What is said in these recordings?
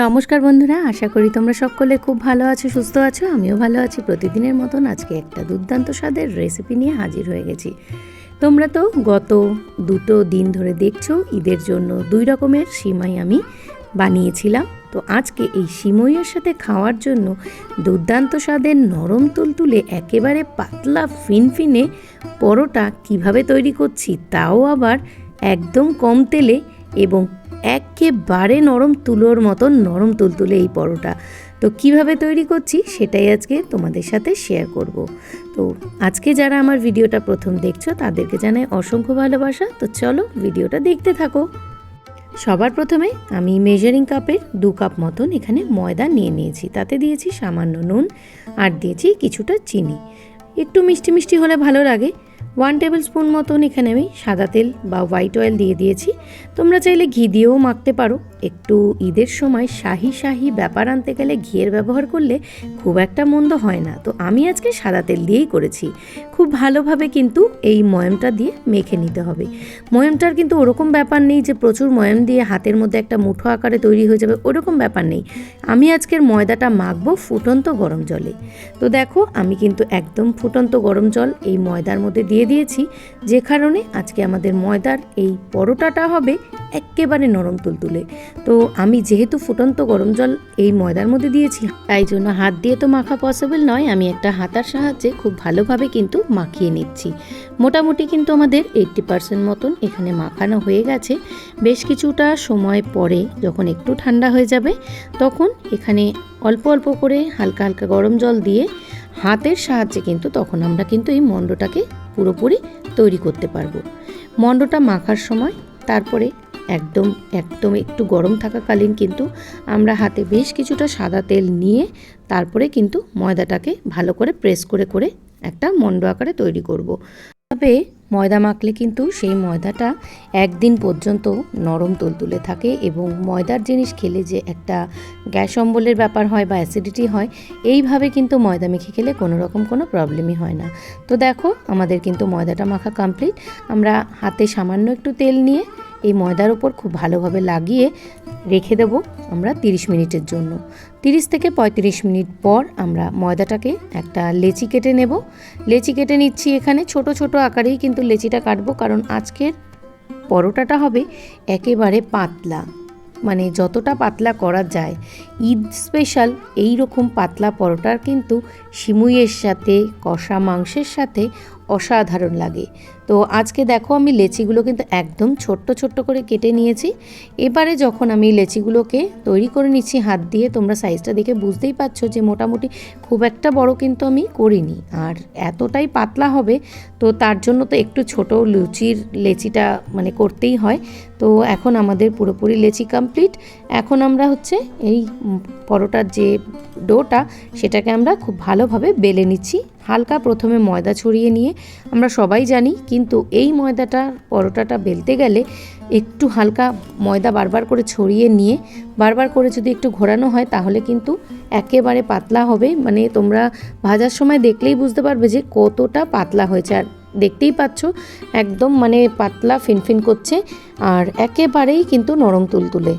নমস্কার বন্ধুরা, আশা করি তোমরা সকলে খুব ভালো আছো, সুস্থ আছো। আমিও ভালো আছি। প্রতিদিনের মতন আজকে একটা দুর্দান্ত স্বাদের রেসিপি নিয়ে হাজির হয়ে গেছি। তোমরা তো গত দুটো দিন ধরে দেখছো ঈদের জন্য 2 রকমের সিমাই আমি বানিয়েছিলাম। তো আজকে এই সিমইয়ের সাথে খাওয়ার জন্য দুর্দান্ত স্বাদের নরম তুলতুলে একেবারে পাতলা ফিনফিনে পরোটা কিভাবে তৈরি করছি, তাও আবার একদম কম তেলে এবং একেবারে নরম তুলোর মতন নরম তুলতুলে এই পরোটা। তো কিভাবে তৈরি করছি সেটাই আজকে তোমাদের সাথে শেয়ার করব। তো আজকে যারা আমার ভিডিওটা প্রথম দেখছো তাদেরকে জানাই অসংখ্য ভালোবাসা। তো চলো ভিডিওটা দেখতে থাকো। সবার প্রথমে আমি মেজারিং কাপের 2 কাপ মতন এখানে ময়দা নিয়ে নিয়েছি। তাতে দিয়েছি সামান্য নুন আর দিয়েছি কিছুটা চিনি। একটু মিষ্টি মিষ্টি হলে ভালো লাগে। 1 টেবিল স্পুন মতন এখানে আমি সাদা তেল বা হোয়াইট অয়েল দিয়ে দিয়েছি। তোমরা চাইলে ঘি দিয়েও মাখতে পারো। একটু ঈদের সময় শাহি শাহি ব্যাপার আনতে গেলে ঘিয়ের ব্যবহার করলে খুব একটা মন্দ হয় না। তো আমি আজকে সাদা তেল দিয়েই করেছি। খুব ভালোভাবে কিন্তু এই ময়ামটা দিয়ে মেখে নিতে হবে। ময়ামটার কিন্তু ওরকম ব্যাপার নেই যে প্রচুর ময়াম দিয়ে হাতের মধ্যে একটা মুঠো আকারে তৈরি হয়ে যাবে, ওরকম ব্যাপার নেই। আমি আজকের ময়দাটা মাখবো ফুটন্ত গরম জলে। তো দেখো আমি কিন্তু একদম ফুটন্ত গরম জল এই ময়দার মধ্যে দিয়ে দিয়েছি, যে কারণে আজকে আমাদের ময়দার এই পরোটাটা হবে একেবারে নরম তুলতুলে। তো আমি যেহেতু ফুটন্ত গরম জল এই ময়দার মধ্যে দিয়েছি, তাই জন্য হাত দিয়ে তো মাখা পসিবল নয়। আমি একটা হাতার সাহায্যে খুব ভালোভাবে কিন্তু মাখিয়ে নিচ্ছি। মোটামুটি কিন্তু আমাদের 80% মতন এখানে মাখানো হয়ে গেছে। বেশ কিছুটা সময় পরে যখন একটু ঠান্ডা হয়ে যাবে তখন এখানে অল্প অল্প করে হালকা হালকা গরম জল দিয়ে হাতের সাহায্যে কিন্তু তখন আমরা কিন্তু এই মণ্ডটাকে পুরোপুরি তৈরি করতে পারবো। মণ্ডটা মাখার সময় তারপরে একদম একটু গরম থাকাকালীন কিন্তু আমরা হাতে বেশ কিছুটা সাদা তেল নিয়ে তারপরে কিন্তু ময়দাটাকে ভালো করে প্রেস করে করে একটা মণ্ড আকারে তৈরি করব। তবে ময়দা মাখলে কিন্তু সেই ময়দাটা একদিন পর্যন্ত নরম তুলতুলে থাকে এবং ময়দার জিনিস খেলে যে একটা গ্যাস অম্বলের ব্যাপার হয় বা অ্যাসিডিটি হয়, এইভাবে কিন্তু ময়দা মেখে খেলে কোনো রকম কোনো প্রবলেমই হয় না। তো দেখো আমাদের কিন্তু ময়দাটা মাখা কমপ্লিট। আমরা হাতে সামান্য একটু তেল নিয়ে এই ময়দার উপর খুব ভালোভাবে লাগিয়ে রেখে দেব আমরা 30 মিনিটের জন্য। 30 থেকে 35 মিনিট পর আমরা ময়দাটাকে একটা লেচি কেটে নেব। লেচি কেটে নিচ্ছি এখানে ছোট ছোট আকারেই কিন্তু লেচিটা কাটবো, কারণ আজকের পরোটাটা হবে একেবারে পাতলা, মানে যতটা পাতলা করা যায়। ঈদ স্পেশাল এই রকম পাতলা পরোটার কিন্তু সিমুইয়ের সাথে কষা মাংসের সাথে অসাধারণ লাগে। তো আজকে দেখো আমি লেচিগুলো কিন্তু একদম ছোট্ট ছোট্ট করে কেটে নিয়েছি। এবারে যখন আমি লেচিগুলোকে তৈরি করে নিচ্ছি হাত দিয়ে, তোমরা সাইজটা দেখে বুঝতেই পারছো যে মোটামুটি খুব একটা বড় কিন্তু আমি করিনি, আর এতটাই পাতলা হবে। তো তার জন্য তো একটু ছোট লুচির লেচিটা মানে করতেই হয়। তো এখন আমাদের পুরোপুরি লেচি কমপ্লিট। এখন আমরা হচ্ছে এই পরোটার যে ডোটা সেটাকে আমরা খুব ভালোভাবে বেলে নিচ্ছি। হালকা প্রথমে ময়দা ছড়িয়ে নিয়ে, আমরা সবাই জানি কিন্তু এই ময়দাটা পরোটাটা বেলতে গেলে একটু হালকা ময়দা বারবার করে ছড়িয়ে নিয়ে বারবার করে যদি একটু ঘোরানো হয় তাহলে কিন্তু একেবারে পাতলা হবে। মানে তোমরা ভাজার সময় দেখলেই বুঝতে পারবে যে কতটা পাতলা হয়েছে। আর দেখতেই পাচ্ছ একদম মানে পাতলা ফিনফিন করছে আর একেবারেই কিন্তু নরম তুলতুলে।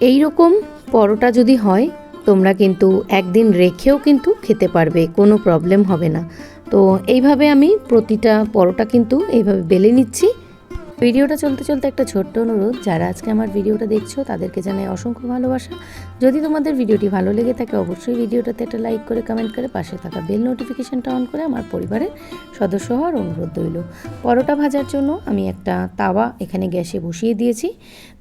এই রকম পরোটা যদি হয় তোমরা কিন্তু একদিন রেখেও কিন্তু খেতে পারবে, কোনো প্রবলেম হবে না। তো এইভাবে আমি প্রতিটা পরোটা কিন্তু এইভাবে বেলে নিচ্ছি। ভিডিওটা চলতে চলতে একটা ছোট্ট অনুরোধ, যারা আজকে আমার ভিডিওটা দেখছো তাদেরকে জানাই অসংখ্য ভালোবাসা। যদি তোমাদের ভিডিওটি ভালো লেগে থাকে অবশ্যই ভিডিওটাতে একটা লাইক করে কমেন্ট করে পাশে থাকা বেল নোটিফিকেশানটা অন করে আমার পরিবারের সদস্য হওয়ার অনুরোধ রইল। পরোটা ভাজার জন্য আমি একটা তাওয়া এখানে গ্যাসে বসিয়ে দিয়েছি।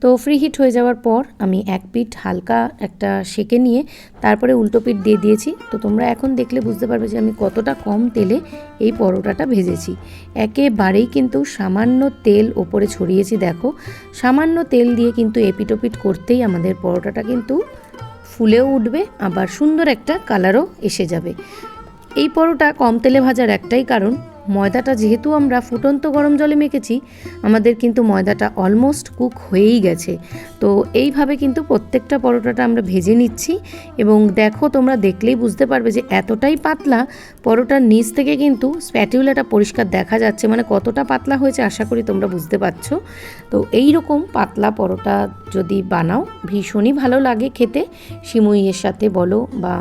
তো ফ্রি হিট হয়ে যাওয়ার পর আমি এক পিঠ হালকা একটা সেঁকে নিয়ে তারপরে উল্টো পিঠ দিয়ে দিয়েছি। তো তোমরা এখন দেখলে বুঝতে পারবে যে আমি কতটা কম তেলে এই পরোটাটা ভেজেছি। একেবারেই কিন্তু সামান্য তেল ওপরে ছড়িয়েছি। দেখো সামান্য তেল দিয়ে কিন্তু এপিটোপিট করতেই আমাদের পরোটাটা কিন্তু ফুলেও উঠবে, আবার সুন্দর একটা কালারও এসে যাবে। এই পরোটা কম তেলে ভাজার একটাই কারণ, ময়দাটা যেহেতু আমরা ফুটন্ত গরম জলে মেখেছি, আমাদের কিন্তু ময়দাটা অলমোস্ট কুক হয়েই গেছে। তো এইভাবে কিন্তু প্রত্যেকটা পরোটাটা আমরা ভেজে নিচ্ছি। এবং দেখো, তোমরা দেখলেই বুঝতে পারবে যে এতটাই পাতলা, পরোটার নিচ থেকে কিন্তু স্প্যাটিউলাটা পরিষ্কার দেখা যাচ্ছে, মানে কতটা পাতলা হয়েছে আশা করি তোমরা বুঝতে পারছো। তো এই রকম পাতলা পরোটা যদি বানাও, ভীষণই ভালো লাগে খেতে, সিমুইয়ের সাথে বলো বা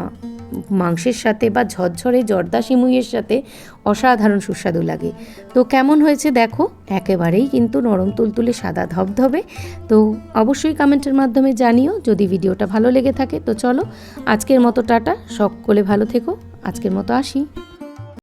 মাংসের সাথে বা ঝরঝরে জর্দা সিমুইয়ের সাথে অসাধারণ সুস্বাদু লাগে। তো কেমন হয়েছে দেখো, একেবারেই কিন্তু নরম তুলতুলে সাদা ধবধবে। তো অবশ্যই কমেন্টের মাধ্যমে জানিও যদি ভিডিওটা ভালো লেগে থাকে। তো চলো, আজকের মতো টাটা, সকলে ভালো থেকো, আজকের মতো আসি।